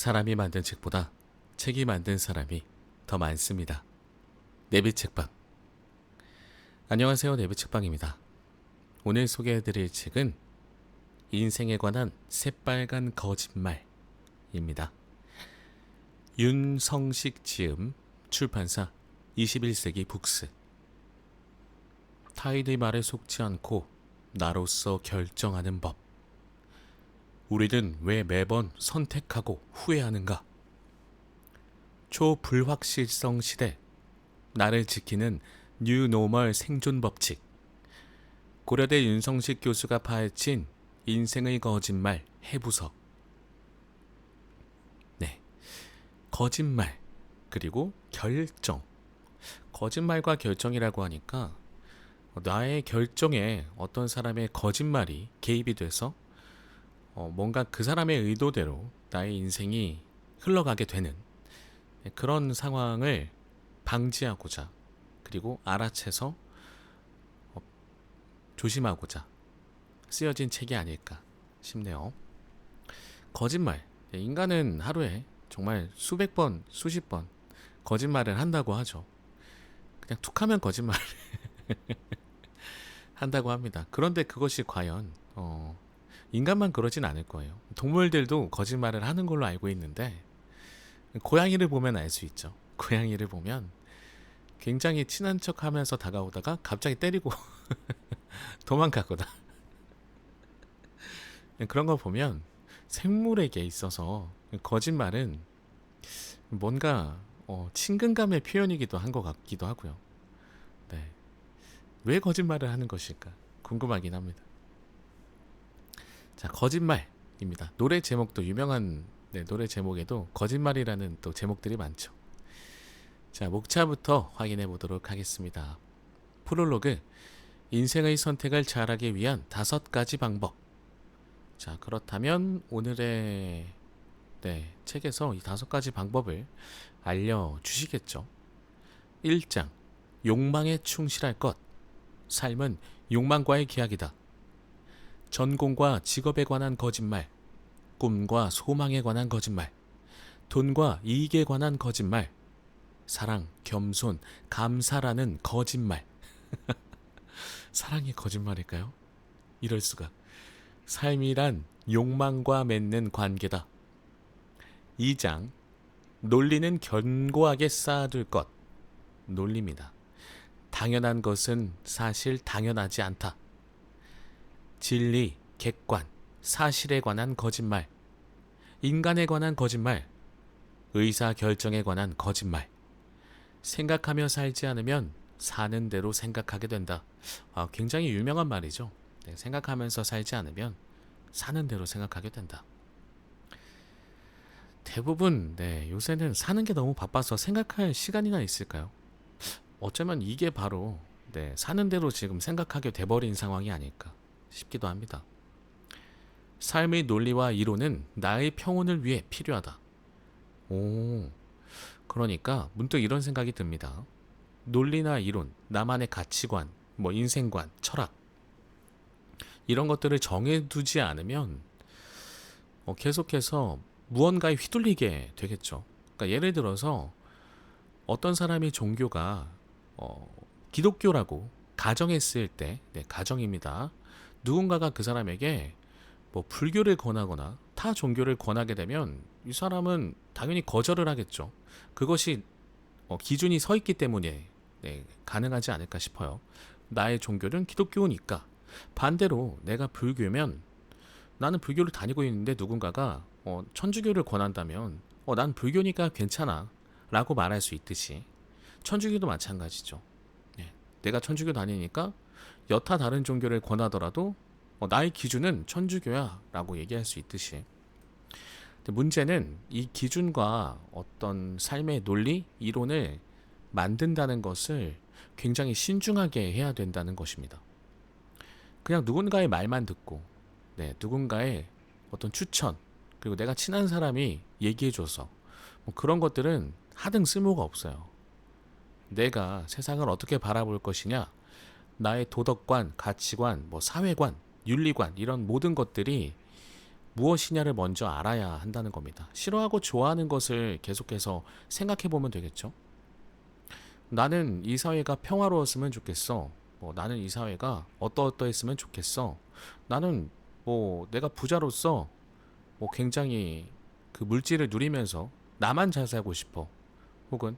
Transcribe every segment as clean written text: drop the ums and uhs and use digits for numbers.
사람이 만든 책보다 책이 만든 사람이 더 많습니다. 내비책방. 안녕하세요. 내비책방입니다. 오늘 소개해드릴 책은 인생에 관한 새빨간 거짓말입니다. 윤성식 지음, 출판사 21세기 북스. 타인의 말에 속지 않고 나로서 결정하는 법. 우리는 왜 매번 선택하고 후회하는가? 초불확실성 시대, 나를 지키는 뉴노멀 생존 법칙. 고려대 윤성식 교수가 파헤친 인생의 거짓말 해부서. 네, 거짓말 그리고 결정. 거짓말과 결정이라고 하니까 나의 결정에 어떤 사람의 거짓말이 개입이 돼서 뭔가 그 사람의 의도대로 나의 인생이 흘러가게 되는 그런 상황을 방지하고자, 그리고 알아채서 조심하고자 쓰여진 책이 아닐까 싶네요. 거짓말. 인간은 하루에 정말 수백 번, 수십 번 거짓말을 한다고 하죠. 그냥 툭 하면 거짓말 한다고 합니다. 그런데 그것이 과연 인간만 그러진 않을 거예요. 동물들도 거짓말을 하는 걸로 알고 있는데, 고양이를 보면 알 수 있죠. 고양이를 보면 굉장히 친한 척 하면서 다가오다가 갑자기 때리고 도망가거나 그런 거 보면 생물에게 있어서 거짓말은 뭔가 친근감의 표현이기도 한 것 같기도 하고요. 네. 왜 거짓말을 하는 것일까 궁금하긴 합니다. 자, 거짓말입니다. 노래 제목도 유명한 노래 제목에도 거짓말이라는 또 제목들이 많죠. 자, 목차부터 확인해 보도록 하겠습니다. 프롤로그, 인생의 선택을 잘하기 위한 5가지 방법. 자, 그렇다면 오늘의 책에서 이 5가지 방법을 알려주시겠죠. 1장, 욕망에 충실할 것. 삶은 욕망과의 계약이다. 전공과 직업에 관한 거짓말, 꿈과 소망에 관한 거짓말, 돈과 이익에 관한 거짓말, 사랑, 겸손, 감사라는 거짓말. 사랑이 거짓말일까요? 이럴 수가. 삶이란 욕망과 맺는 관계다. 2장, 논리는 견고하게 쌓아둘 것. 논리입니다. 당연한 것은 사실 당연하지 않다. 진리, 객관, 사실에 관한 거짓말, 인간에 관한 거짓말, 의사결정에 관한 거짓말. 생각하며 살지 않으면 사는 대로 생각하게 된다. 굉장히 유명한 말이죠. 생각하면서 살지 않으면 사는 대로 생각하게 된다. 대부분 요새는 사는 게 너무 바빠서 생각할 시간이나 있을까요? 어쩌면 이게 바로 사는 대로 지금 생각하게 돼버린 상황이 아닐까 싶기도 합니다. 삶의 논리와 이론은 나의 평온을 위해 필요하다. 그러니까 문득 이런 생각이 듭니다. 논리나 이론, 나만의 가치관, 인생관, 철학, 이런 것들을 정해두지 않으면 계속해서 무언가에 휘둘리게 되겠죠. 그러니까 예를 들어서 어떤 사람이 종교가 기독교라고 가정했을 때, 가정입니다. 누군가가 그 사람에게 불교를 권하거나 타 종교를 권하게 되면 이 사람은 당연히 거절을 하겠죠. 그것이 기준이 서 있기 때문에 가능하지 않을까 싶어요. 나의 종교는 기독교니까. 반대로 내가 불교면, 나는 불교를 다니고 있는데 누군가가 천주교를 권한다면 난 불교니까 괜찮아 라고 말할 수 있듯이, 천주교도 마찬가지죠. 내가 천주교 다니니까 여타 다른 종교를 권하더라도 나의 기준은 천주교야 라고 얘기할 수 있듯이, 문제는 이 기준과 어떤 삶의 논리, 이론을 만든다는 것을 굉장히 신중하게 해야 된다는 것입니다. 그냥 누군가의 말만 듣고, 누군가의 어떤 추천, 그리고 내가 친한 사람이 얘기해줘서 그런 것들은 하등 쓸모가 없어요. 내가 세상을 어떻게 바라볼 것이냐, 나의 도덕관, 가치관, 사회관, 윤리관, 이런 모든 것들이 무엇이냐를 먼저 알아야 한다는 겁니다. 싫어하고 좋아하는 것을 계속해서 생각해 보면 되겠죠. 나는 이 사회가 평화로웠으면 좋겠어. 나는 이 사회가 어떠어떠했으면 좋겠어. 나는 내가 부자로서 굉장히 그 물질을 누리면서 나만 잘 살고 싶어. 혹은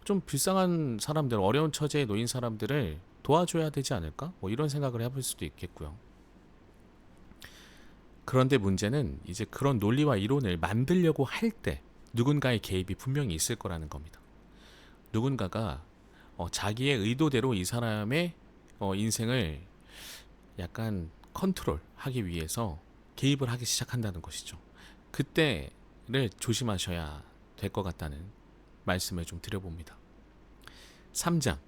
좀 불쌍한 사람들, 어려운 처지에 놓인 사람들을 도와줘야 되지 않을까? 이런 생각을 해볼 수도 있겠고요. 그런데 문제는 이제 그런 논리와 이론을 만들려고 할 때 누군가의 개입이 분명히 있을 거라는 겁니다. 누군가가 자기의 의도대로 이 사람의 인생을 약간 컨트롤하기 위해서 개입을 하기 시작한다는 것이죠. 그때를 조심하셔야 될 것 같다는 말씀을 좀 드려봅니다. 3장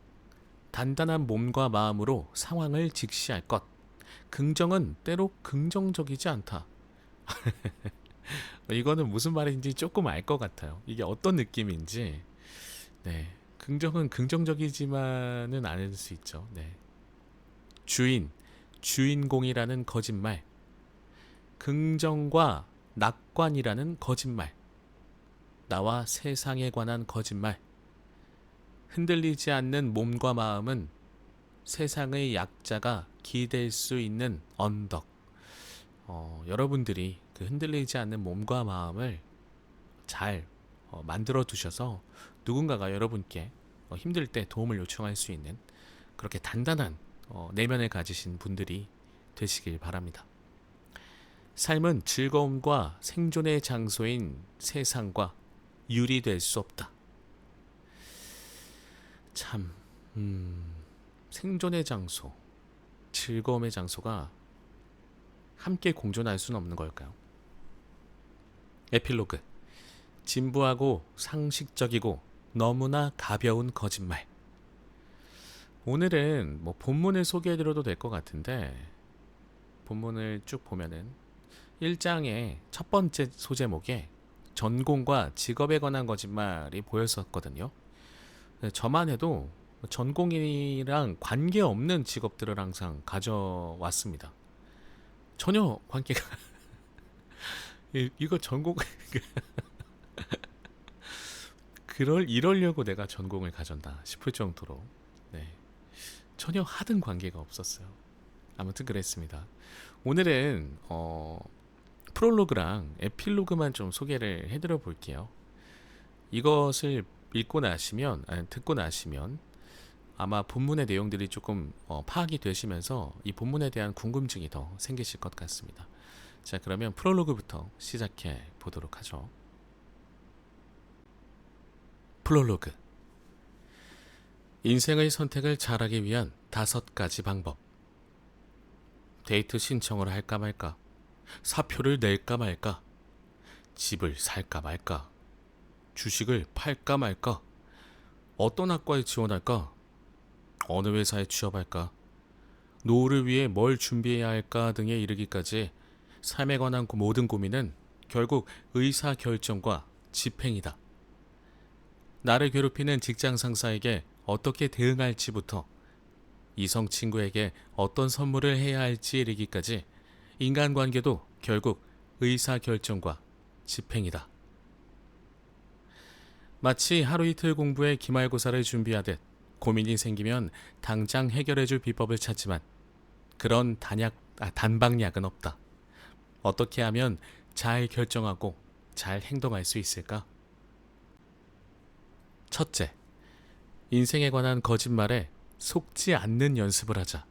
단단한 몸과 마음으로 상황을 직시할 것. 긍정은 때로 긍정적이지 않다. 이거는 무슨 말인지 조금 알 것 같아요. 이게 어떤 느낌인지. 네. 긍정은 긍정적이지만은 않을 수 있죠. 네. 주인공이라는 거짓말. 긍정과 낙관이라는 거짓말. 나와 세상에 관한 거짓말. 흔들리지 않는 몸과 마음은 세상의 약자가 기댈 수 있는 언덕. 여러분들이 그 흔들리지 않는 몸과 마음을 잘 만들어 두셔서 누군가가 여러분께 힘들 때 도움을 요청할 수 있는 그렇게 단단한 내면을 가지신 분들이 되시길 바랍니다. 삶은 즐거움과 생존의 장소인 세상과 유리될 수 없다. 참, 생존의 장소, 즐거움의 장소가 함께 공존할 수는 없는 걸까요? 에필로그. 진부하고 상식적이고 너무나 가벼운 거짓말. 오늘은 본문을 소개해드려도 될 것 같은데, 본문을 쭉 보면은 1장의 첫 번째 소제목에 전공과 직업에 관한 거짓말이 보였었거든요. 저만 해도 전공이랑 관계없는 직업들을 항상 가져왔습니다. 전혀 관계가 이거 전공 이러려고 내가 전공을 가졌나 싶을 정도로 네, 전혀 하등 관계가 없었어요. 아무튼 그랬습니다. 오늘은 프롤로그랑 에필로그만 좀 소개를 해드려 볼게요. 이것을 듣고 나시면 아마 본문의 내용들이 조금 파악이 되시면서 이 본문에 대한 궁금증이 더 생기실 것 같습니다. 자, 그러면 프롤로그부터 시작해 보도록 하죠. 프롤로그. 인생의 선택을 잘하기 위한 5가지 방법. 데이트 신청을 할까 말까, 사표를 낼까 말까, 집을 살까 말까, 주식을 팔까 말까, 어떤 학과에 지원할까, 어느 회사에 취업할까, 노후를 위해 뭘 준비해야 할까 등에 이르기까지 삶에 관한 모든 고민은 결국 의사결정과 집행이다. 나를 괴롭히는 직장 상사에게 어떻게 대응할지부터 이성 친구에게 어떤 선물을 해야 할지 이르기까지 인간관계도 결국 의사결정과 집행이다. 마치 하루 이틀 공부해 기말고사를 준비하듯 고민이 생기면 당장 해결해줄 비법을 찾지만 그런 단박약은 없다. 어떻게 하면 잘 결정하고 잘 행동할 수 있을까? 첫째, 인생에 관한 거짓말에 속지 않는 연습을 하자.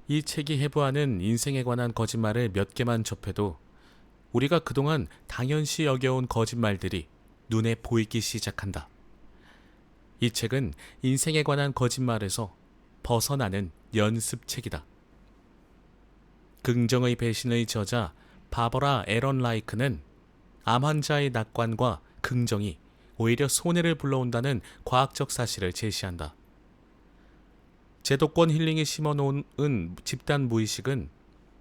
이 책이 해부하는 인생에 관한 거짓말을 몇 개만 접해도 우리가 그동안 당연시 여겨온 거짓말들이 눈에 보이기 시작한다. 이 책은 인생에 관한 거짓말에서 벗어나는 연습책이다. 긍정의 배신의 저자 바버라 에런 라이크는 암 환자의 낙관과 긍정이 오히려 손해를 불러온다는 과학적 사실을 제시한다. 제도권 힐링이 심어놓은 집단 무의식은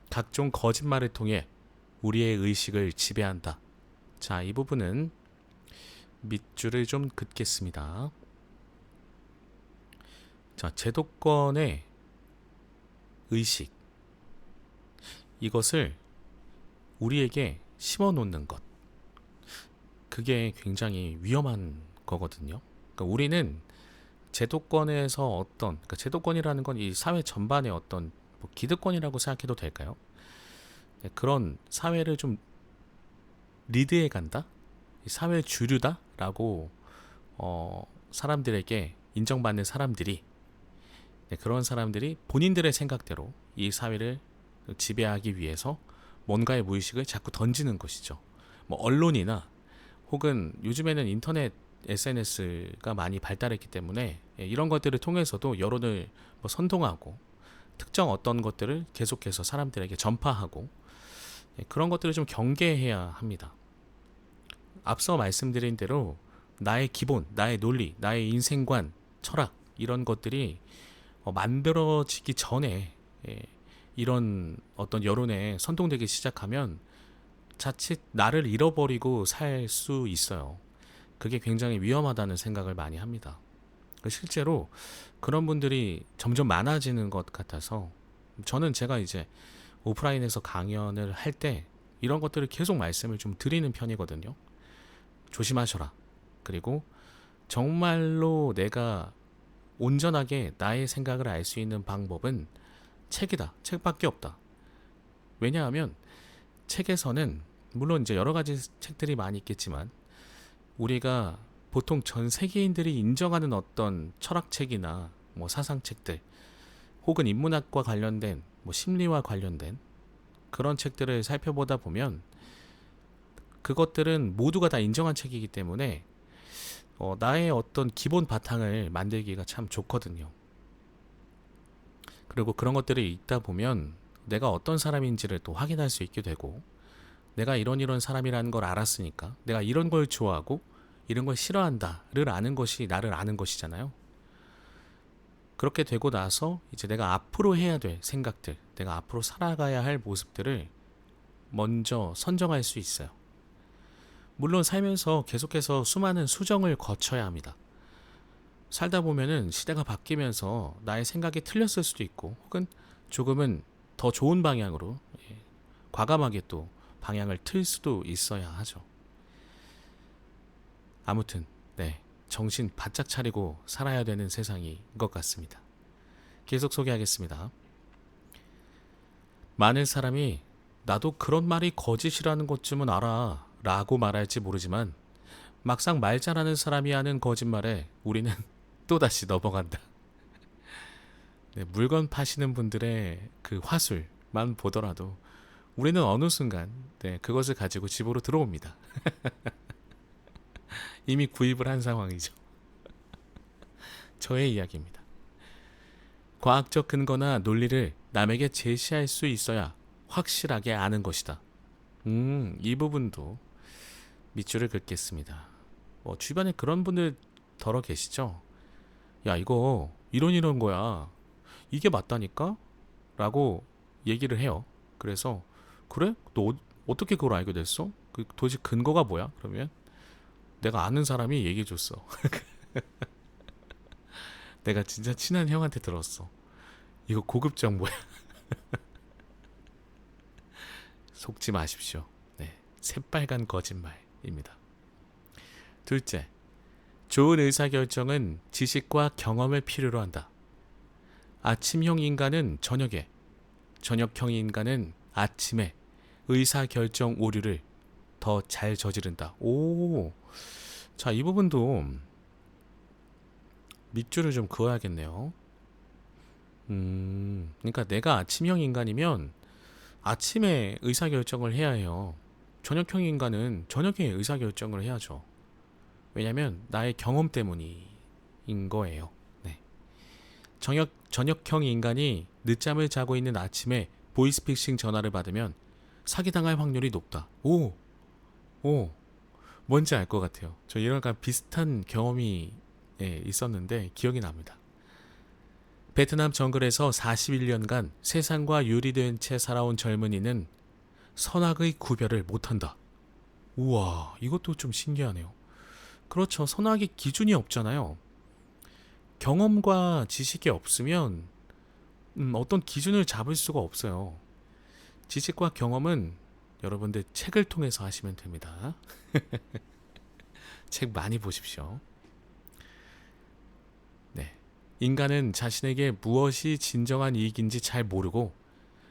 각종 거짓말을 통해 우리의 의식을 지배한다. 자, 이 부분은 밑줄을 좀 긋겠습니다. 자, 제도권의 의식. 이것을 우리에게 심어 놓는 것. 그게 굉장히 위험한 거거든요. 그러니까 우리는 제도권에서 그러니까 제도권이라는 건 이 사회 전반의 어떤 뭐 기득권이라고 생각해도 될까요? 네, 그런 사회를 좀 리드해 간다? 사회 주류다라고 사람들에게 인정받는 사람들이, 네, 그런 사람들이 본인들의 생각대로 이 사회를 지배하기 위해서 뭔가의 무의식을 자꾸 던지는 것이죠. 뭐 언론이나 혹은 요즘에는 인터넷 SNS가 많이 발달했기 때문에 이런 것들을 통해서도 여론을 뭐 선동하고 특정 어떤 것들을 계속해서 사람들에게 전파하고 그런 것들을 좀 경계해야 합니다. 앞서 말씀드린 대로 나의 기본, 나의 논리, 나의 인생관, 철학 이런 것들이 만들어지기 전에 이런 어떤 여론에 선동되기 시작하면 자칫 나를 잃어버리고 살 수 있어요. 그게 굉장히 위험하다는 생각을 많이 합니다. 실제로 그런 분들이 점점 많아지는 것 같아서 저는 제가 이제 오프라인에서 강연을 할 때 이런 것들을 계속 말씀을 좀 드리는 편이거든요. 조심하셔라. 그리고 정말로 내가 온전하게 나의 생각을 알 수 있는 방법은 책이다. 책밖에 없다. 왜냐하면 책에서는 물론 이제 여러 가지 책들이 많이 있겠지만 우리가 보통 전 세계인들이 인정하는 어떤 철학책이나 뭐 사상책들 혹은 인문학과 관련된 뭐 심리와 관련된 그런 책들을 살펴보다 보면 그것들은 모두가 다 인정한 책이기 때문에 나의 어떤 기본 바탕을 만들기가 참 좋거든요. 그리고 그런 것들을 읽다 보면 내가 어떤 사람인지를 또 확인할 수 있게 되고 내가 이런 사람이라는 걸 알았으니까 내가 이런 걸 좋아하고 이런 걸 싫어한다를 아는 것이 나를 아는 것이잖아요. 그렇게 되고 나서 이제 내가 앞으로 해야 될 생각들, 내가 앞으로 살아가야 할 모습들을 먼저 선정할 수 있어요. 물론 살면서 계속해서 수많은 수정을 거쳐야 합니다. 살다 보면은 시대가 바뀌면서 나의 생각이 틀렸을 수도 있고 혹은 조금은 더 좋은 방향으로 과감하게 또 방향을 틀 수도 있어야 하죠. 아무튼 네, 정신 바짝 차리고 살아야 되는 세상인 것 같습니다. 계속 소개하겠습니다. 많은 사람이 나도 그런 말이 거짓이라는 것쯤은 알아 라고 말할지 모르지만 막상 말 잘하는 사람이 하는 거짓말에 우리는 또다시 넘어간다. 네, 물건 파시는 분들의 그 화술만 보더라도 우리는 어느 순간 그것을 가지고 집으로 들어옵니다. 이미 구입을 한 상황이죠. 저의 이야기입니다. 과학적 근거나 논리를 남에게 제시할 수 있어야 확실하게 아는 것이다. 이 부분도 밑줄을 긋겠습니다. 뭐 주변에 그런 분들 더러 계시죠? 야, 이거 이런 거야. 이게 맞다니까? 라고 얘기를 해요. 그래서 그래? 너 어떻게 그걸 알게 됐어? 그 도대체 근거가 뭐야? 그러면 내가 아는 사람이 얘기해 줬어. 내가 진짜 친한 형한테 들었어. 이거 고급 정보야. 속지 마십시오. 네, 새빨간 거짓말입니다. 둘째, 좋은 의사결정은 지식과 경험을 필요로 한다. 아침형 인간은 저녁에, 저녁형 인간은 아침에 의사결정 오류를 더 잘 저지른다. 오, 자, 이 부분도 밑줄을 좀 그어야겠네요. 그러니까 내가 아침형 인간이면 아침에 의사결정을 해야 해요. 저녁형 인간은 저녁에 의사결정을 해야죠. 왜냐면 나의 경험 때문인 거예요. 네. 저녁형 인간이 늦잠을 자고 있는 아침에 보이스피싱 전화를 받으면 사기당할 확률이 높다. 오, 뭔지 알 것 같아요. 저 이런 약간 비슷한 경험이 있었는데 기억이 납니다. 베트남 정글에서 41년간 세상과 유리된 채 살아온 젊은이는 선악의 구별을 못한다. 우와, 이것도 좀 신기하네요. 그렇죠. 선악의 기준이 없잖아요. 경험과 지식이 없으면 어떤 기준을 잡을 수가 없어요. 지식과 경험은 여러분들 책을 통해서 하시면 됩니다. 책 많이 보십시오. 네. 인간은 자신에게 무엇이 진정한 이익인지 잘 모르고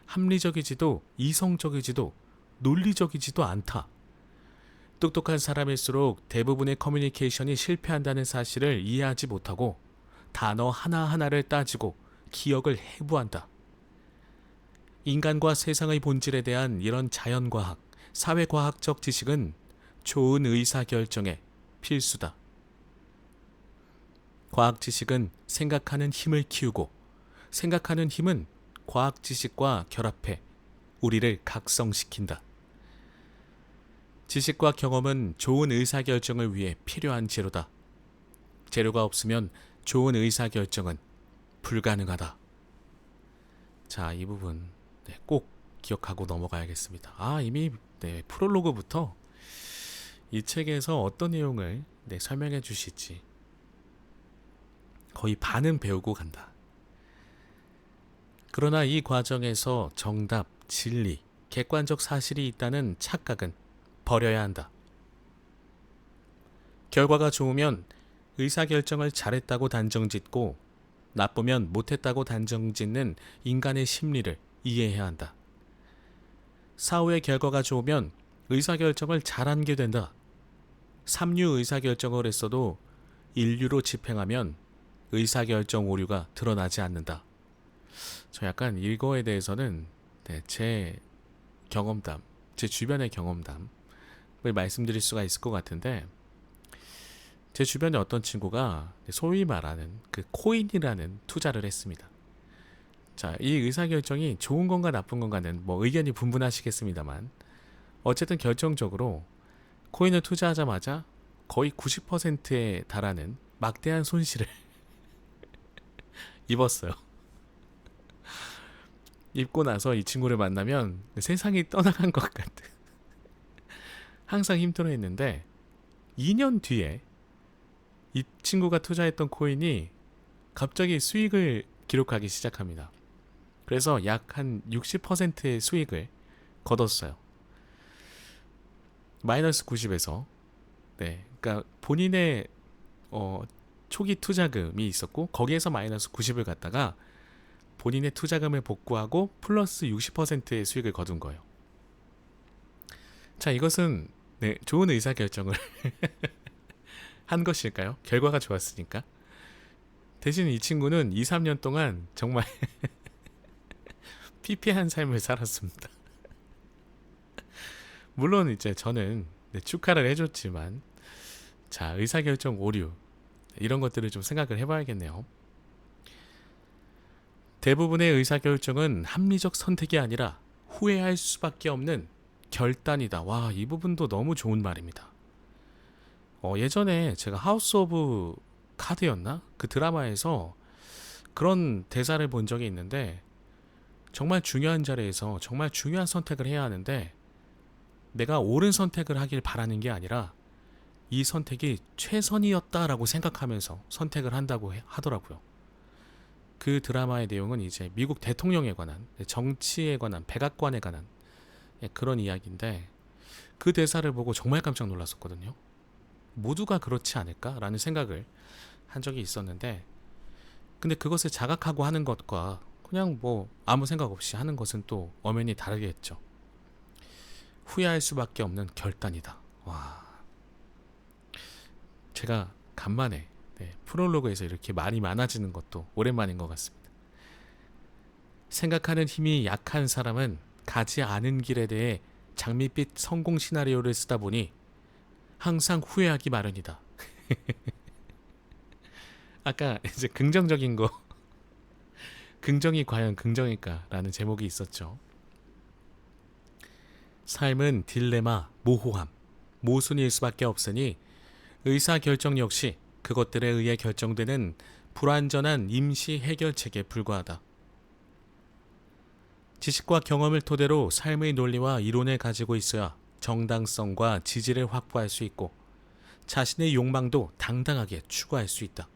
합리적이지도 이성적이지도 논리적이지도 않다. 똑똑한 사람일수록 대부분의 커뮤니케이션이 실패한다는 사실을 이해하지 못하고 단어 하나하나를 따지고 기억을 해부한다. 인간과 세상의 본질에 대한 이런 자연과학, 사회과학적 지식은 좋은 의사결정에 필수다. 과학 지식은 생각하는 힘을 키우고 생각하는 힘은 과학 지식과 결합해 우리를 각성시킨다. 지식과 경험은 좋은 의사결정을 위해 필요한 재료다. 재료가 없으면 좋은 의사결정은 불가능하다. 자, 이 부분 꼭 기억하고 넘어가야겠습니다. 이미 프롤로그부터 이 책에서 어떤 내용을 설명해 주실지 거의 반은 배우고 간다. 그러나 이 과정에서 정답, 진리, 객관적 사실이 있다는 착각은 버려야 한다. 결과가 좋으면 의사결정을 잘했다고 단정짓고 나쁘면 못했다고 단정짓는 인간의 심리를 이해해야 한다. 사후의 결과가 좋으면 의사결정을 잘한 게 된다. 삼류 의사결정을 했어도 인류로 집행하면 의사결정 오류가 드러나지 않는다. 저 약간 이거에 대해서는 제 경험담, 제 주변의 경험담을 말씀드릴 수가 있을 것 같은데, 제 주변에 어떤 친구가 소위 말하는 그 코인이라는 투자를 했습니다. 자, 이 의사결정이 좋은 건가 나쁜 건가는 뭐 의견이 분분하시겠습니다만, 어쨌든 결정적으로 코인을 투자하자마자 거의 90%에 달하는 막대한 손실을 입었어요. 입고 나서 이 친구를 만나면 세상이 떠나간 것 같은, 항상 힘들어했는데 2년 뒤에 이 친구가 투자했던 코인이 갑자기 수익을 기록하기 시작합니다. 그래서 약 한 60%의 수익을 거뒀어요. 마이너스 90에서. 그러니까 본인의 초기 투자금이 있었고 거기에서 마이너스 90을 갖다가 본인의 투자금을 복구하고 플러스 60%의 수익을 거둔 거예요. 자, 이것은 좋은 의사결정을 한 것일까요? 결과가 좋았으니까. 대신 이 친구는 2, 3년 동안 정말 피폐한 삶을 살았습니다. 물론 이제 저는 축하를 해줬지만, 자, 의사결정 오류 이런 것들을 좀 생각을 해봐야겠네요. 대부분의 의사결정은 합리적 선택이 아니라 후회할 수밖에 없는 결단이다. 와, 이 부분도 너무 좋은 말입니다. 예전에 제가 하우스 오브 카드였나? 그 드라마에서 그런 대사를 본 적이 있는데, 정말 중요한 자리에서 정말 중요한 선택을 해야 하는데 내가 옳은 선택을 하길 바라는 게 아니라 이 선택이 최선이었다라고 생각하면서 선택을 한다고 하더라고요. 그 드라마의 내용은 이제 미국 대통령에 관한, 정치에 관한, 백악관에 관한 그런 이야기인데, 그 대사를 보고 정말 깜짝 놀랐었거든요. 모두가 그렇지 않을까라는 생각을 한 적이 있었는데, 근데 그것을 자각하고 하는 것과 그냥 뭐 아무 생각 없이 하는 것은 또 엄연히 다르겠죠. 후회할 수밖에 없는 결단이다. 와, 제가 간만에 프롤로그에서 이렇게 말이 많아지는 것도 오랜만인 것 같습니다. 생각하는 힘이 약한 사람은 가지 않은 길에 대해 장밋빛 성공 시나리오를 쓰다 보니 항상 후회하기 마련이다. 아까 이제 긍정적인 거, 긍정이 과연 긍정일까라는 제목이 있었죠. 삶은 딜레마, 모호함, 모순일 수밖에 없으니 의사결정 역시 그것들에 의해 결정되는 불완전한 임시 해결책에 불과하다. 지식과 경험을 토대로 삶의 논리와 이론을 가지고 있어야 정당성과 지지를 확보할 수 있고 자신의 욕망도 당당하게 추구할 수 있다.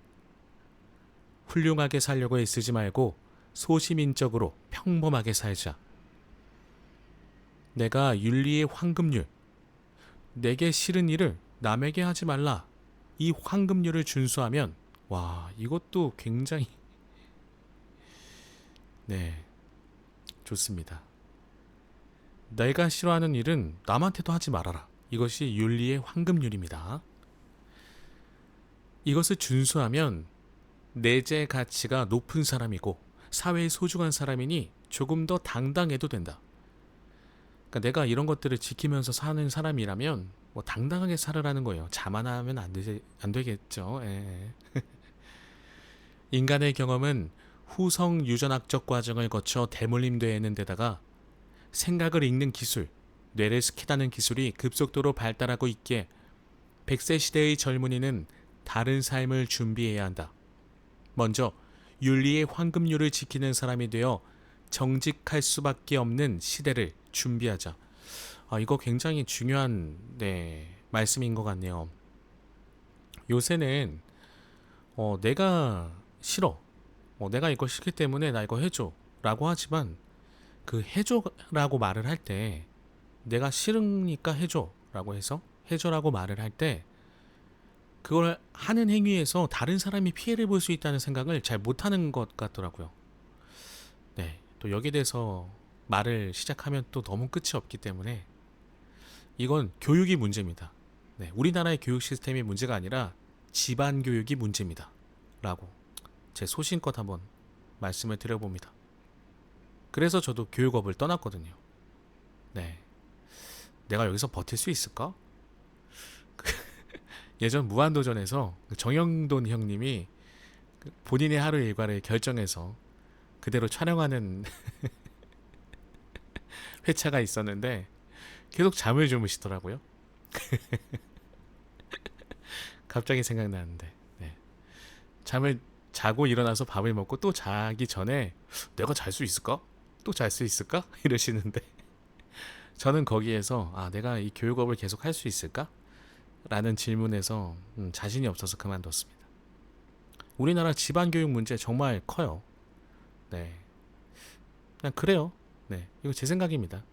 훌륭하게 살려고 애쓰지 말고 소시민적으로 평범하게 살자. 내가 윤리의 황금률, 내게 싫은 일을 남에게 하지 말라. 이 황금률을 준수하면, 와, 이것도 굉장히, 네, 좋습니다. 내가 싫어하는 일은 남한테도 하지 말아라. 이것이 윤리의 황금률입니다. 이것을 준수하면 내재 가치가 높은 사람이고 사회에 소중한 사람이니 조금 더 당당해도 된다. 그러니까 내가 이런 것들을 지키면서 사는 사람이라면 뭐 당당하게 살으라는 거예요. 자만하면 안 되겠죠. 예. 인간의 경험은 후성 유전학적 과정을 거쳐 대물림되는 데다가 생각을 읽는 기술, 뇌를 스캔하는 기술이 급속도로 발달하고 있기에 100세 시대의 젊은이는 다른 삶을 준비해야 한다. 먼저 윤리의 황금률을 지키는 사람이 되어 정직할 수밖에 없는 시대를 준비하자. 이거 굉장히 중요한 말씀인 것 같네요. 요새는 내가 싫어. 내가 이거 싫기 때문에 나 이거 해줘. 라고 하지만 그 해줘라고 말을 할 때 내가 싫으니까 해줘. 라고 해서 해줘라고 말을 할 때 그걸 하는 행위에서 다른 사람이 피해를 볼 수 있다는 생각을 잘 못하는 것 같더라고요. 네, 또 여기에 대해서 말을 시작하면 또 너무 끝이 없기 때문에 이건 교육이 문제입니다. 네, 우리나라의 교육 시스템이 문제가 아니라 집안 교육이 문제입니다. 라고 제 소신껏 한번 말씀을 드려봅니다. 그래서 저도 교육업을 떠났거든요. 네, 내가 여기서 버틸 수 있을까? 예전 무한도전에서 정영돈 형님이 본인의 하루 일과를 결정해서 그대로 촬영하는 회차가 있었는데 계속 잠을 주무시더라고요. 갑자기 생각나는데 잠을 자고 일어나서 밥을 먹고 또 자기 전에 내가 잘 수 있을까? 또 잘 수 있을까? 이러시는데 저는 거기에서 내가 이 교육업을 계속 할 수 있을까? 라는 질문에서 자신이 없어서 그만뒀습니다. 우리나라 집안교육 문제 정말 커요. 네, 그냥 그래요. 네, 이거 제 생각입니다.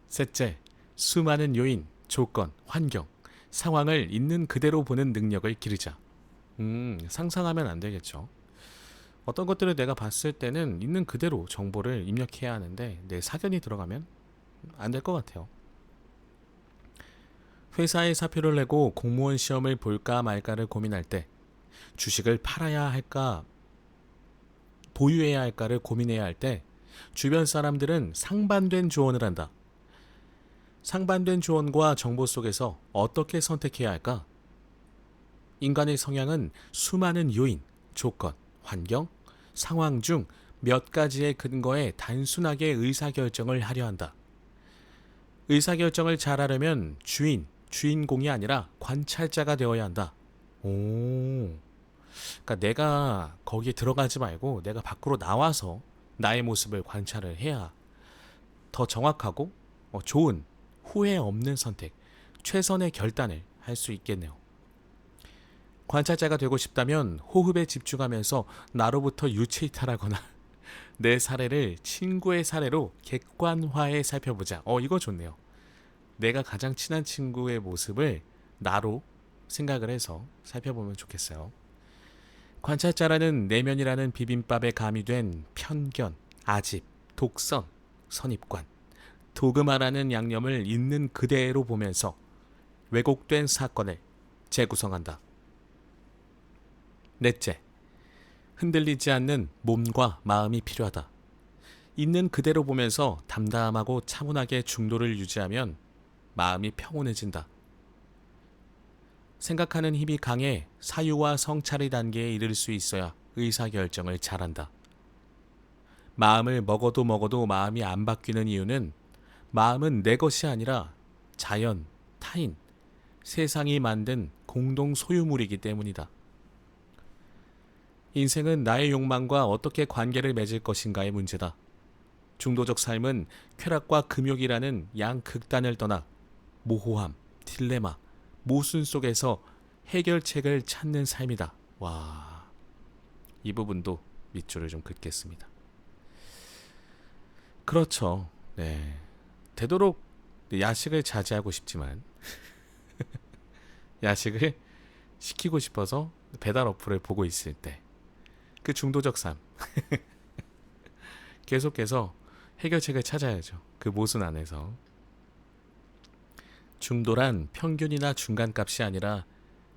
셋째, 수많은 요인, 조건, 환경, 상황을 있는 그대로 보는 능력을 기르자. 상상하면 안 되겠죠. 어떤 것들을 내가 봤을 때는 있는 그대로 정보를 입력해야 하는데 내 사견이 들어가면 안 될 것 같아요. 회사에 사표를 내고 공무원 시험을 볼까 말까를 고민할 때 주식을 팔아야 할까 보유해야 할까를 고민해야 할 때 주변 사람들은 상반된 조언을 한다. 상반된 조언과 정보 속에서 어떻게 선택해야 할까? 인간의 성향은 수많은 요인, 조건, 환경, 상황 중 몇 가지의 근거에 단순하게 의사결정을 하려 한다. 의사결정을 잘하려면 주인공이 아니라 관찰자가 되어야 한다. 그러니까 내가 거기에 들어가지 말고 내가 밖으로 나와서 나의 모습을 관찰을 해야 더 정확하고 좋은 후회 없는 선택, 최선의 결단을 할 수 있겠네요. 관찰자가 되고 싶다면 호흡에 집중하면서 나로부터 유체이탈하거나 내 사례를 친구의 사례로 객관화해 살펴보자. 이거 좋네요. 내가 가장 친한 친구의 모습을 나로 생각을 해서 살펴보면 좋겠어요. 관찰자라는 내면이라는 비빔밥에 가미된 편견, 아집, 독선, 선입관, 도그마라는 양념을 있는 그대로 보면서 왜곡된 사건을 재구성한다. 넷째, 흔들리지 않는 몸과 마음이 필요하다. 있는 그대로 보면서 담담하고 차분하게 중도를 유지하면 마음이 평온해진다. 생각하는 힘이 강해 사유와 성찰의 단계에 이를 수 있어야 의사결정을 잘한다. 마음을 먹어도 마음이 안 바뀌는 이유는 마음은 내 것이 아니라 자연, 타인, 세상이 만든 공동 소유물이기 때문이다. 인생은 나의 욕망과 어떻게 관계를 맺을 것인가의 문제다. 중도적 삶은 쾌락과 금욕이라는 양극단을 떠나 모호함, 딜레마, 모순 속에서 해결책을 찾는 삶이다. 와, 이 부분도 밑줄을 좀 긋겠습니다. 그렇죠. 네. 되도록 야식을 자제하고 싶지만 야식을 시키고 싶어서 배달 어플을 보고 있을 때 그 중도적 삶 계속해서 해결책을 찾아야죠. 그 모순 안에서 중도란 평균이나 중간값이 아니라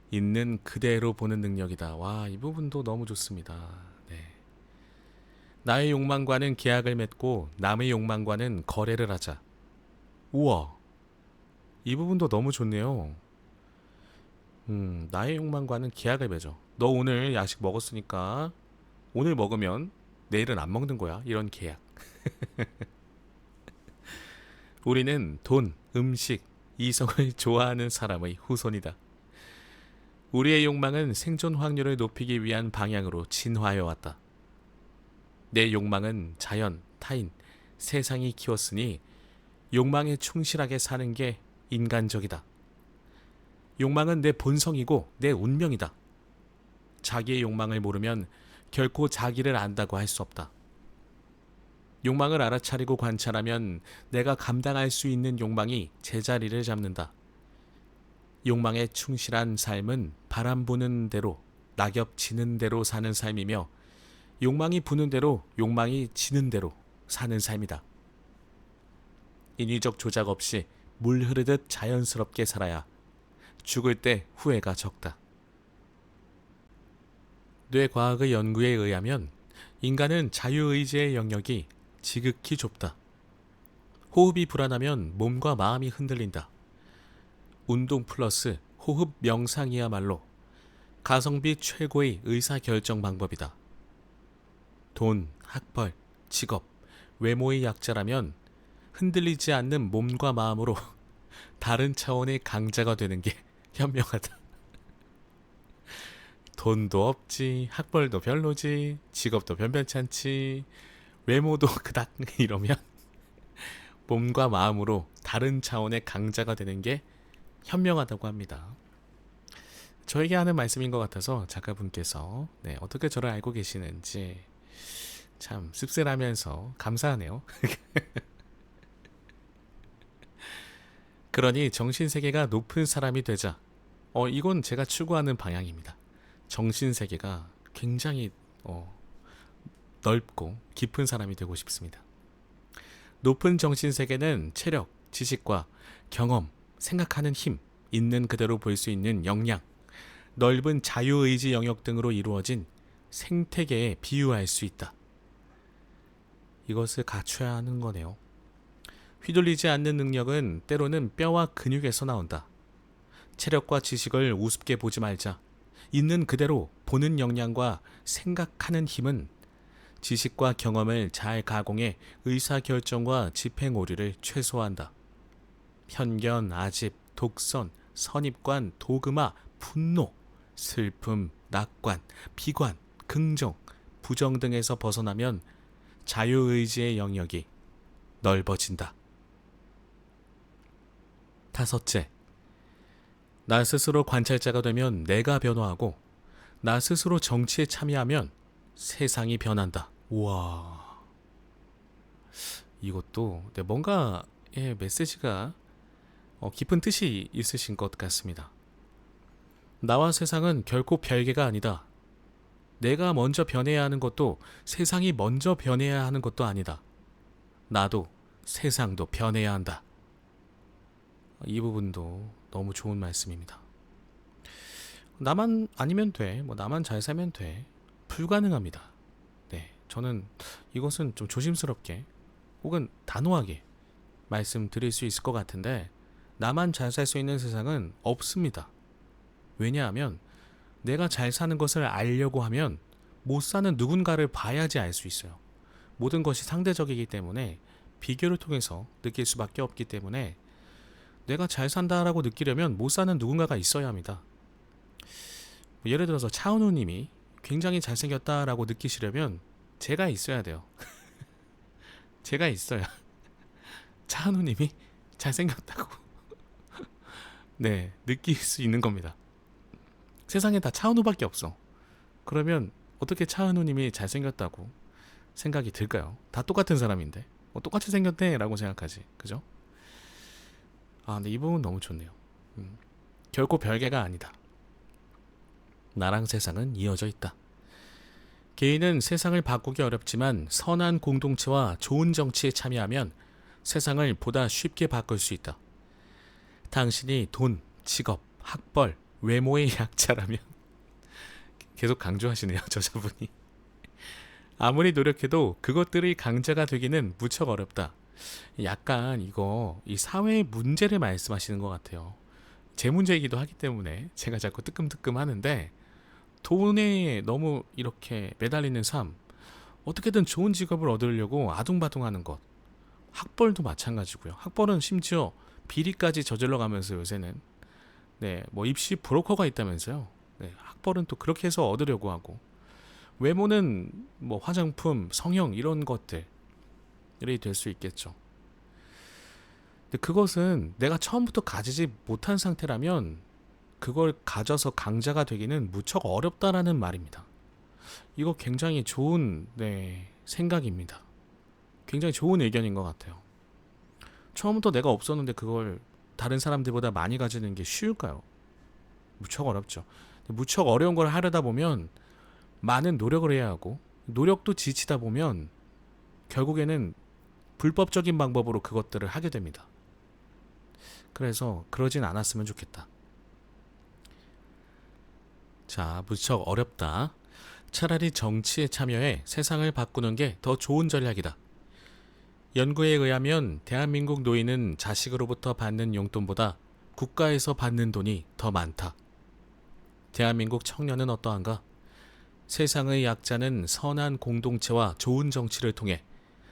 있는 그대로 보는 능력이다. 와, 이 부분도 너무 좋습니다. 네. 나의 욕망과는 계약을 맺고 남의 욕망과는 거래를 하자. 우와, 이 부분도 너무 좋네요. 나의 욕망과는 계약을 맺어. 너 오늘 야식 먹었으니까 오늘 먹으면 내일은 안 먹는 거야. 이런 계약. 우리는 돈, 음식, 이성을 좋아하는 사람의 후손이다. 우리의 욕망은 생존 확률을 높이기 위한 방향으로 진화해 왔다. 내 욕망은 자연, 타인, 세상이 키웠으니 욕망에 충실하게 사는 게 인간적이다. 욕망은 내 본성이고 내 운명이다. 자기의 욕망을 모르면 결코 자기를 안다고 할 수 없다. 욕망을 알아차리고 관찰하면 내가 감당할 수 있는 욕망이 제자리를 잡는다. 욕망에 충실한 삶은 바람 부는 대로, 낙엽 지는 대로 사는 삶이며 욕망이 부는 대로, 욕망이 지는 대로 사는 삶이다. 인위적 조작 없이 물 흐르듯 자연스럽게 살아야 죽을 때 후회가 적다. 뇌과학의 연구에 의하면 인간은 자유의지의 영역이 지극히 좁다. 호흡이 불안하면 몸과 마음이 흔들린다. 운동 플러스 호흡 명상이야말로 가성비 최고의 의사결정 방법이다. 돈, 학벌, 직업, 외모의 약자라면 흔들리지 않는 몸과 마음으로 다른 차원의 강자가 되는 게 현명하다. 돈도 없지, 학벌도 별로지, 직업도 변변찮지, 외모도 그닥 이러면 몸과 마음으로 다른 차원의 강자가 되는 게 현명하다고 합니다. 저에게 하는 말씀인 것 같아서 작가분께서 어떻게 저를 알고 계시는지 참 씁쓸하면서 감사하네요. 그러니 정신세계가 높은 사람이 되자. 이건 제가 추구하는 방향입니다. 정신세계가 굉장히 넓고 깊은 사람이 되고 싶습니다. 높은 정신세계는 체력, 지식과 경험, 생각하는 힘, 있는 그대로 볼 수 있는 역량, 넓은 자유의지 영역 등으로 이루어진 생태계에 비유할 수 있다. 이것을 갖춰야 하는 거네요. 휘둘리지 않는 능력은 때로는 뼈와 근육에서 나온다. 체력과 지식을 우습게 보지 말자. 있는 그대로 보는 역량과 생각하는 힘은 지식과 경험을 잘 가공해 의사결정과 집행 오류를 최소화한다. 편견, 아집, 독선, 선입관, 도그마, 분노, 슬픔, 낙관, 비관, 긍정, 부정 등에서 벗어나면 자유의지의 영역이 넓어진다. 다섯째, 나 스스로 관찰자가 되면 내가 변화하고 나 스스로 정치에 참여하면 세상이 변한다. 우와, 이것도 뭔가 메시지가 깊은 뜻이 있으신 것 같습니다. 나와 세상은 결코 별개가 아니다. 내가 먼저 변해야 하는 것도 세상이 먼저 변해야 하는 것도 아니다. 나도 세상도 변해야 한다. 이 부분도 너무 좋은 말씀입니다. 나만 아니면 돼. 나만 잘 살면 돼. 불가능합니다. 네, 저는 이것은 좀 조심스럽게 혹은 단호하게 말씀드릴 수 있을 것 같은데 나만 잘 살 수 있는 세상은 없습니다. 왜냐하면 내가 잘 사는 것을 알려고 하면 못 사는 누군가를 봐야지 알 수 있어요. 모든 것이 상대적이기 때문에 비교를 통해서 느낄 수밖에 없기 때문에 내가 잘 산다라고 느끼려면 못 사는 누군가가 있어야 합니다. 예를 들어서 차은우 님이 굉장히 잘생겼다라고 느끼시려면 제가 있어야 돼요. 제가 있어야 차은우 님이 잘생겼다고 느낄 수 있는 겁니다. 세상에 다 차은우밖에 없어. 그러면 어떻게 차은우 님이 잘생겼다고 생각이 들까요? 다 똑같은 사람인데 똑같이 생겼네 라고 생각하지. 그죠? 근데 이 부분 너무 좋네요. 결코 별개가 아니다. 나랑 세상은 이어져 있다. 개인은 세상을 바꾸기 어렵지만 선한 공동체와 좋은 정치에 참여하면 세상을 보다 쉽게 바꿀 수 있다. 당신이 돈, 직업, 학벌, 외모의 약자라면 계속 강조하시네요, 저자분이. 아무리 노력해도 그것들의 강자가 되기는 무척 어렵다. 약간 이 사회의 문제를 말씀하시는 것 같아요. 제 문제이기도 하기 때문에 제가 자꾸 뜨끔뜨끔 하는데, 돈에 너무 이렇게 매달리는 삶, 어떻게든 좋은 직업을 얻으려고 아둥바둥하는 것, 학벌도 마찬가지고요. 학벌은 심지어 비리까지 저질러 가면서 요새는 뭐 입시 브로커가 있다면서요. 학벌은 또 그렇게 해서 얻으려고 하고, 외모는 뭐 화장품, 성형 이런 것들이 될 수 있겠죠. 근데 그것은 내가 처음부터 가지지 못한 상태라면 그걸 가져서 강자가 되기는 무척 어렵다라는 말입니다. 이거 굉장히 좋은 생각입니다. 굉장히 좋은 의견인 것 같아요. 처음부터 내가 없었는데 그걸 다른 사람들보다 많이 가지는 게 쉬울까요? 무척 어렵죠. 무척 어려운 걸 하려다 보면 많은 노력을 해야 하고, 노력도 지치다 보면 결국에는 불법적인 방법으로 그것들을 하게 됩니다. 그래서 그러진 않았으면 좋겠다. 자, 무척 어렵다. 차라리 정치에 참여해 세상을 바꾸는 게 더 좋은 전략이다. 연구에 의하면 대한민국 노인은 자식으로부터 받는 용돈보다 국가에서 받는 돈이 더 많다. 대한민국 청년은 어떠한가? 세상의 약자는 선한 공동체와 좋은 정치를 통해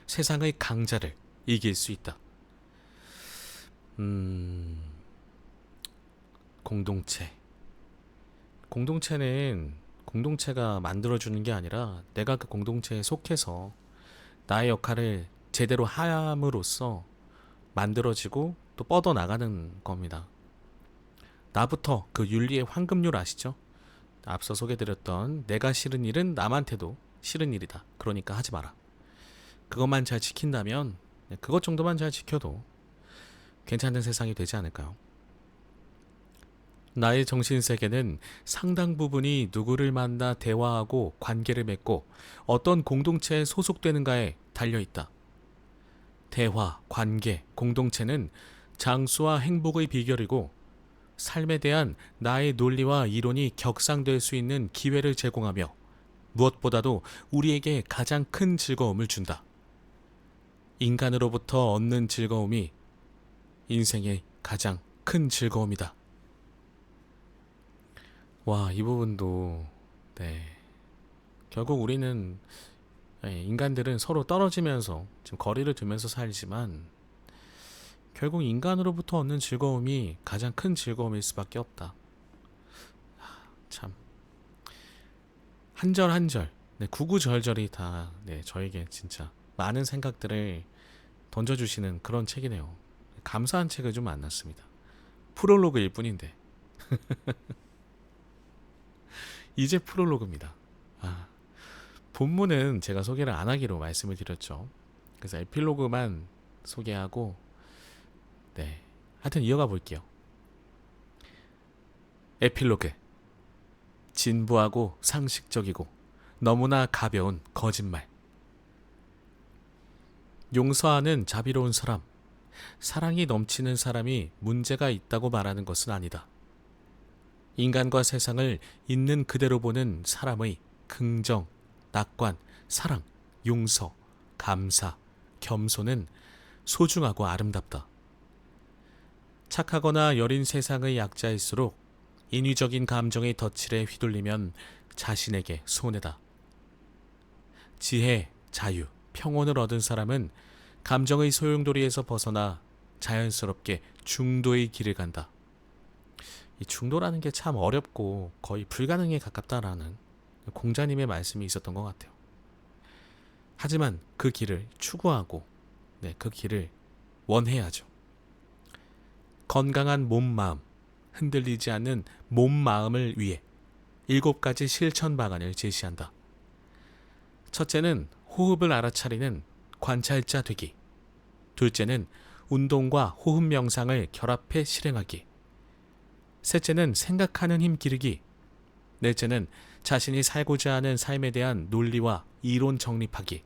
세상의 강자를 이길 수 있다. 공동체. 공동체는 공동체가 만들어주는 게 아니라 내가 그 공동체에 속해서 나의 역할을 제대로 함으로써 만들어지고 또 뻗어나가는 겁니다. 나부터 그 윤리의 황금률 아시죠? 앞서 소개드렸던 내가 싫은 일은 남한테도 싫은 일이다. 그러니까 하지 마라. 그것만 잘 지킨다면, 그것 정도만 잘 지켜도 괜찮은 세상이 되지 않을까요? 나의 정신세계는 상당 부분이 누구를 만나 대화하고 관계를 맺고 어떤 공동체에 소속되는가에 달려있다. 대화, 관계, 공동체는 장수와 행복의 비결이고 삶에 대한 나의 논리와 이론이 격상될 수 있는 기회를 제공하며 무엇보다도 우리에게 가장 큰 즐거움을 준다. 인간으로부터 얻는 즐거움이 인생의 가장 큰 즐거움이다. 와, 이 부분도 결국 우리는 인간들은 서로 떨어지면서 지금 거리를 두면서 살지만 결국 인간으로부터 얻는 즐거움이 가장 큰 즐거움일 수밖에 없다. 참 한 절 한 절, 구구절절이 다 저에게 진짜 많은 생각들을 던져주시는 그런 책이네요. 감사한 책을 좀 만났습니다. 프롤로그일 뿐인데 이제 프롤로그입니다. 본문은 제가 소개를 안 하기로 말씀을 드렸죠. 그래서 에필로그만 소개하고 하여튼 이어가 볼게요. 에필로그. 진부하고 상식적이고 너무나 가벼운 거짓말. 용서하는 자비로운 사람. 사랑이 넘치는 사람이 문제가 있다고 말하는 것은 아니다. 인간과 세상을 있는 그대로 보는 사람의 긍정, 낙관, 사랑, 용서, 감사, 겸손은 소중하고 아름답다. 착하거나 여린 세상의 약자일수록 인위적인 감정의 덫칠에 휘둘리면 자신에게 손해다. 지혜, 자유, 평온을 얻은 사람은 감정의 소용돌이에서 벗어나 자연스럽게 중도의 길을 간다. 이 중도라는 게 참 어렵고 거의 불가능에 가깝다라는 공자님의 말씀이 있었던 것 같아요. 하지만 그 길을 추구하고 그 길을 원해야죠. 건강한 몸, 마음, 흔들리지 않는 몸, 마음을 위해 7가지 실천 방안을 제시한다. 첫째는 호흡을 알아차리는 관찰자 되기. 둘째는 운동과 호흡 명상을 결합해 실행하기. 셋째는 생각하는 힘 기르기. 넷째는 자신이 살고자 하는 삶에 대한 논리와 이론 정립하기.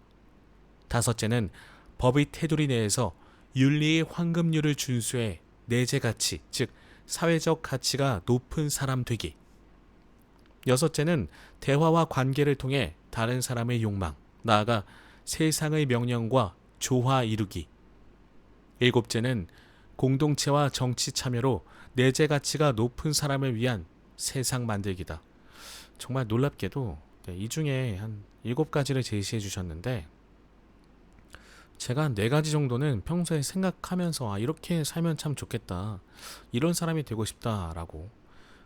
다섯째는 법의 테두리 내에서 윤리의 황금률을 준수해 내재 가치, 즉 사회적 가치가 높은 사람 되기. 여섯째는 대화와 관계를 통해 다른 사람의 욕망, 나아가 세상의 명령과 조화 이루기. 일곱째는 공동체와 정치 참여로 내재 가치가 높은 사람을 위한 세상 만들기다. 정말 놀랍게도 이 중에 한 7가지를 제시해 주셨는데, 제가 한 4가지 정도는 평소에 생각하면서 이렇게 살면 참 좋겠다, 이런 사람이 되고 싶다라고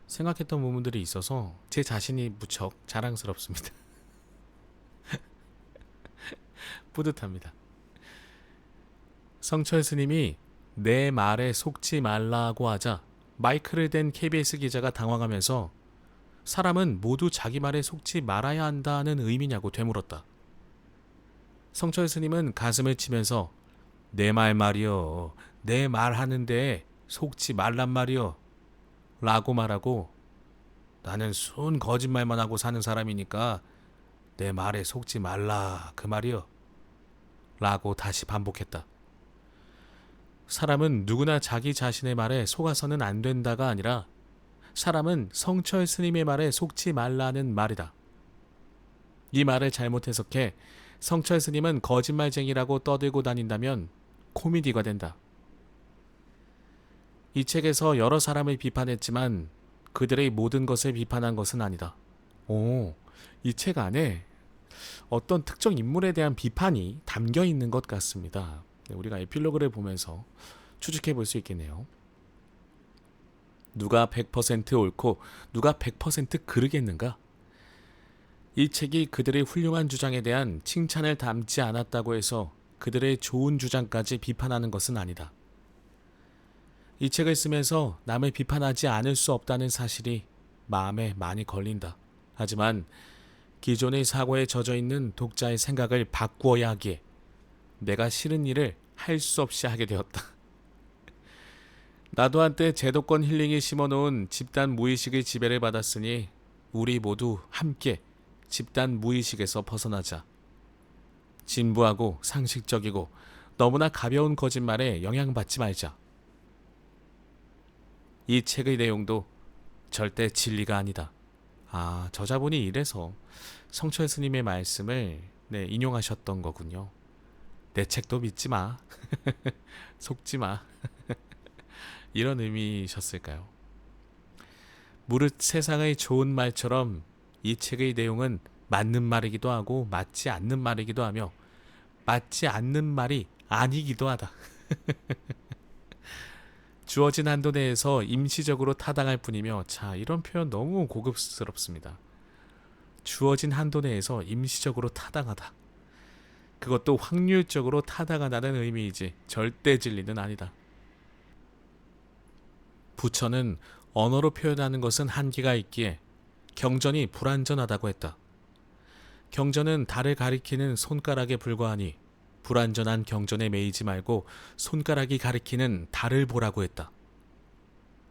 생각했던 부분들이 있어서 제 자신이 무척 자랑스럽습니다. 뿌듯합니다. 성철 스님이 내 말에 속지 말라고 하자 마이크를 댄 KBS 기자가 당황하면서 사람은 모두 자기 말에 속지 말아야 한다는 의미냐고 되물었다. 성철 스님은 가슴을 치면서 내 말 말이여, 내 말하는데 속지 말란 말이여 라고 말하고, 나는 순 거짓말만 하고 사는 사람이니까 내 말에 속지 말라 그 말이여 라고 다시 반복했다. 사람은 누구나 자기 자신의 말에 속아서는 안 된다가 아니라 사람은 성철 스님의 말에 속지 말라는 말이다. 이 말을 잘못 해석해 성철 스님은 거짓말쟁이라고 떠들고 다닌다면 코미디가 된다. 이 책에서 여러 사람을 비판했지만 그들의 모든 것을 비판한 것은 아니다. 이 책 안에 어떤 특정 인물에 대한 비판이 담겨 있는 것 같습니다. 우리가 에필로그를 보면서 추측해 볼 수 있겠네요. 누가 100% 옳고 누가 100% 그르겠는가? 이 책이 그들의 훌륭한 주장에 대한 칭찬을 담지 않았다고 해서 그들의 좋은 주장까지 비판하는 것은 아니다. 이 책을 쓰면서 남을 비판하지 않을 수 없다는 사실이 마음에 많이 걸린다. 하지만 기존의 사고에 젖어 있는 독자의 생각을 바꾸어야 하기에 내가 싫은 일을 할 수 없이 하게 되었다. 나도 한때 제도권 힐링이 심어놓은 집단 무의식의 지배를 받았으니 우리 모두 함께 집단 무의식에서 벗어나자. 진부하고 상식적이고 너무나 가벼운 거짓말에 영향받지 말자. 이 책의 내용도 절대 진리가 아니다. 저자분이 이래서 성철 스님의 말씀을 인용하셨던 거군요. 내 책도 믿지 마. 속지 마. 이런 의미셨을까요? 무릇 세상의 좋은 말처럼 이 책의 내용은 맞는 말이기도 하고 맞지 않는 말이기도 하며 맞지 않는 말이 아니기도 하다. 주어진 한도 내에서 임시적으로 타당할 뿐이며, 자, 이런 표현 너무 고급스럽습니다. 주어진 한도 내에서 임시적으로 타당하다. 그것도 확률적으로 타당하다는 의미이지 절대 진리는 아니다. 부처는 언어로 표현하는 것은 한계가 있기에 경전이 불완전하다고 했다. 경전은 달을 가리키는 손가락에 불과하니 불완전한 경전에 매이지 말고 손가락이 가리키는 달을 보라고 했다.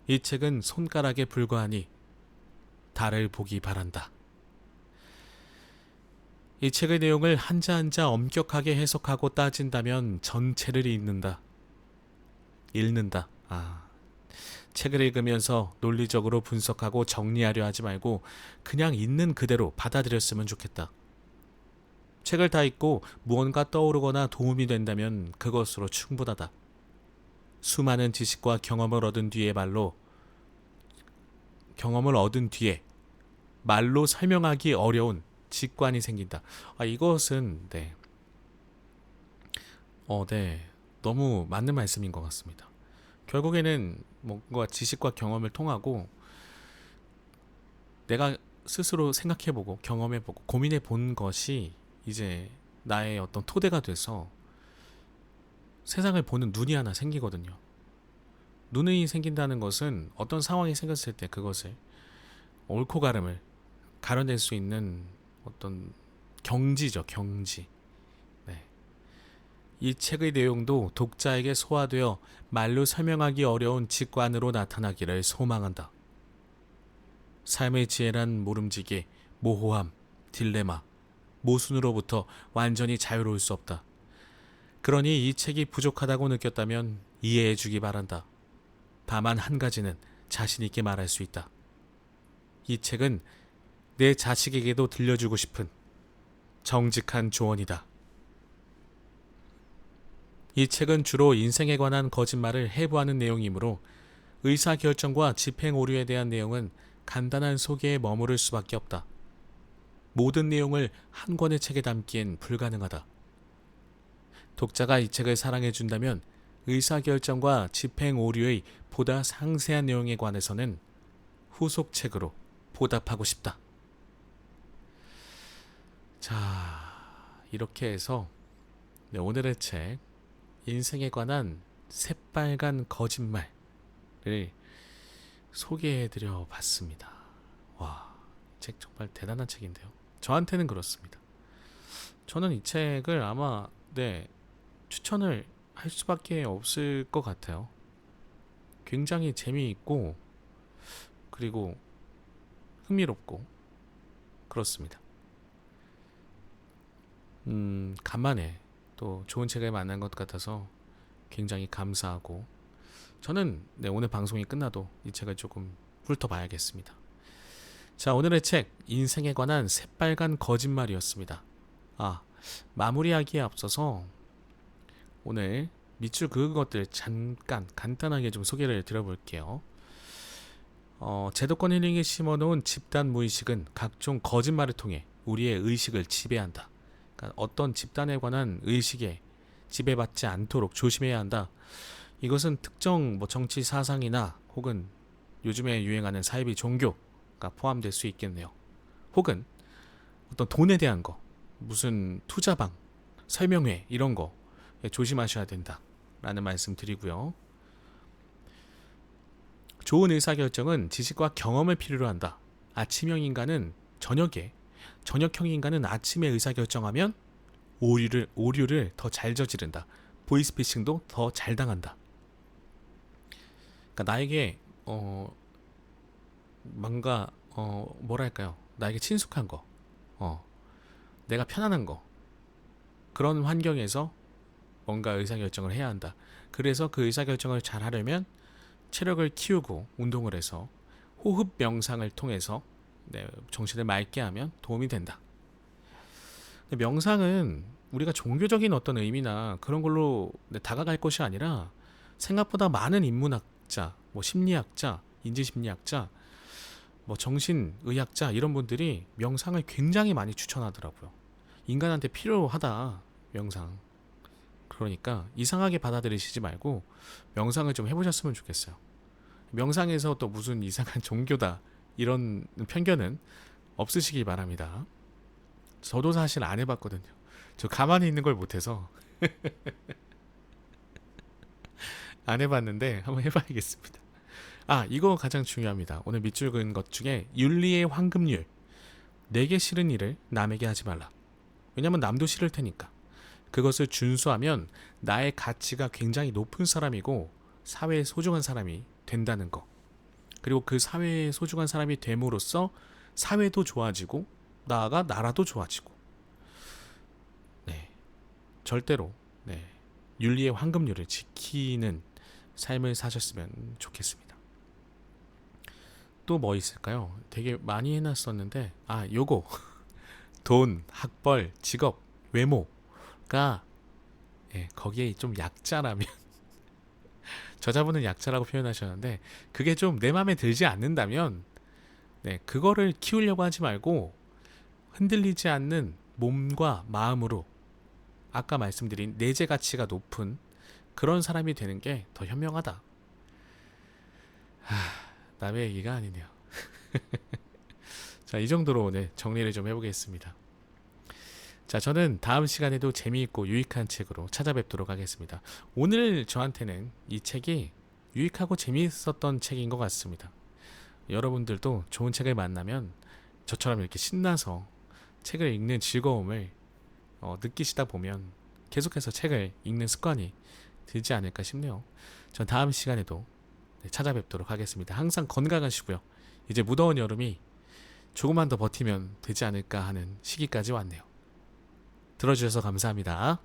이 책은 손가락에 불과하니 달을 보기 바란다. 이 책의 내용을 한자 한자 엄격하게 해석하고 따진다면 전체를 읽는다. 책을 읽으면서 논리적으로 분석하고 정리하려 하지 말고 그냥 있는 그대로 받아들였으면 좋겠다. 책을 다 읽고 무언가 떠오르거나 도움이 된다면 그것으로 충분하다. 수많은 지식과 경험을 얻은 뒤에 말로 설명하기 어려운 직관이 생긴다. 이것은 너무 맞는 말씀인 것 같습니다. 결국에는 뭔가 지식과 경험을 통하고 내가 스스로 생각해보고 경험해보고 고민해본 것이 이제 나의 어떤 토대가 돼서 세상을 보는 눈이 하나 생기거든요. 눈이 생긴다는 것은 어떤 상황이 생겼을 때 그것을 옳고 가름을 가려낼 수 있는 어떤 경지죠, 경지. 이 책의 내용도 독자에게 소화되어 말로 설명하기 어려운 직관으로 나타나기를 소망한다. 삶의 지혜란 모름지기, 모호함, 딜레마, 모순으로부터 완전히 자유로울 수 없다. 그러니 이 책이 부족하다고 느꼈다면 이해해 주기 바란다. 다만 한 가지는 자신 있게 말할 수 있다. 이 책은 내 자식에게도 들려주고 싶은 정직한 조언이다. 이 책은 주로 인생에 관한 거짓말을 해부하는 내용이므로 의사결정과 집행 오류에 대한 내용은 간단한 소개에 머무를 수밖에 없다. 모든 내용을 한 권의 책에 담기엔 불가능하다. 독자가 이 책을 사랑해준다면 의사결정과 집행 오류의 보다 상세한 내용에 관해서는 후속책으로 보답하고 싶다. 자, 이렇게 해서 오늘의 책 인생에 관한 새빨간 거짓말을 소개해드려 봤습니다. 와, 이 책 정말 대단한 책인데요. 저한테는 그렇습니다. 저는 이 책을 아마 추천을 할 수밖에 없을 것 같아요. 굉장히 재미있고 그리고 흥미롭고 그렇습니다. 간만에 또 좋은 책을 만난 것 같아서 굉장히 감사하고 저는 오늘 방송이 끝나도 이 책을 조금 훑어봐야겠습니다. 자, 오늘의 책 인생에 관한 새빨간 거짓말이었습니다. 마무리하기에 앞서서 오늘 밑줄 그은 것들 잠깐 간단하게 좀 소개를 드려볼게요. 제도권 힐링에 심어놓은 집단 무의식은 각종 거짓말을 통해 우리의 의식을 지배한다. 그러니까 어떤 집단에 관한 의식에 지배받지 않도록 조심해야 한다. 이것은 특정 정치 사상이나 혹은 요즘에 유행하는 사이비 종교가 포함될 수 있겠네요. 혹은 어떤 돈에 대한 거, 무슨 투자방, 설명회 이런 거 조심하셔야 된다라는 말씀 드리고요. 좋은 의사결정은 지식과 경험을 필요로 한다. 아침형 인간은 저녁에, 저녁형 인간은 아침에 의사결정하면 오류를 더 잘 저지른다. 보이스피싱도 더 잘 당한다. 그러니까 나에게 뭔가 뭐랄까요? 나에게 친숙한 거, 내가 편안한 거, 그런 환경에서 뭔가 의사결정을 해야 한다. 그래서 그 의사결정을 잘 하려면 체력을 키우고 운동을 해서 호흡 명상을 통해서 정신을 맑게 하면 도움이 된다. 명상은 우리가 종교적인 어떤 의미나 그런 걸로 다가갈 것이 아니라 생각보다 많은 인문학자, 심리학자, 인지심리학자, 정신의학자 이런 분들이 명상을 굉장히 많이 추천하더라고요. 인간한테 필요하다, 명상. 그러니까 이상하게 받아들이시지 말고 명상을 좀 해보셨으면 좋겠어요. 명상에서 또 무슨 이상한 종교다 이런 편견은 없으시기 바랍니다. 저도 사실 안 해봤거든요. 저 가만히 있는 걸 못해서 안 해봤는데 한번 해봐야겠습니다. 이거 가장 중요합니다. 오늘 밑줄 그은 것 중에 윤리의 황금률. 내게 싫은 일을 남에게 하지 말라. 왜냐면 남도 싫을 테니까. 그것을 준수하면 나의 가치가 굉장히 높은 사람이고 사회에 소중한 사람이 된다는 거. 그리고 그 사회에 소중한 사람이 됨으로써 사회도 좋아지고 나아가 나라도 좋아지고. 절대로 윤리의 황금률을 지키는 삶을 사셨으면 좋겠습니다. 또 뭐 있을까요? 되게 많이 해놨었는데 요거 돈, 학벌, 직업, 외모가 거기에 좀 약자라면 저자분은 약자라고 표현하셨는데 그게 좀 내 마음에 들지 않는다면 그거를 키우려고 하지 말고 흔들리지 않는 몸과 마음으로 아까 말씀드린 내재 가치가 높은 그런 사람이 되는 게 더 현명하다. 남의 얘기가 아니네요. 자, 이 정도로 오늘 정리를 좀 해보겠습니다. 자, 저는 다음 시간에도 재미있고 유익한 책으로 찾아뵙도록 하겠습니다. 오늘 저한테는 이 책이 유익하고 재미있었던 책인 것 같습니다. 여러분들도 좋은 책을 만나면 저처럼 이렇게 신나서 책을 읽는 즐거움을 느끼시다 보면 계속해서 책을 읽는 습관이 들지 않을까 싶네요. 전 다음 시간에도 찾아뵙도록 하겠습니다. 항상 건강하시고요. 이제 무더운 여름이 조금만 더 버티면 되지 않을까 하는 시기까지 왔네요. 들어주셔서 감사합니다.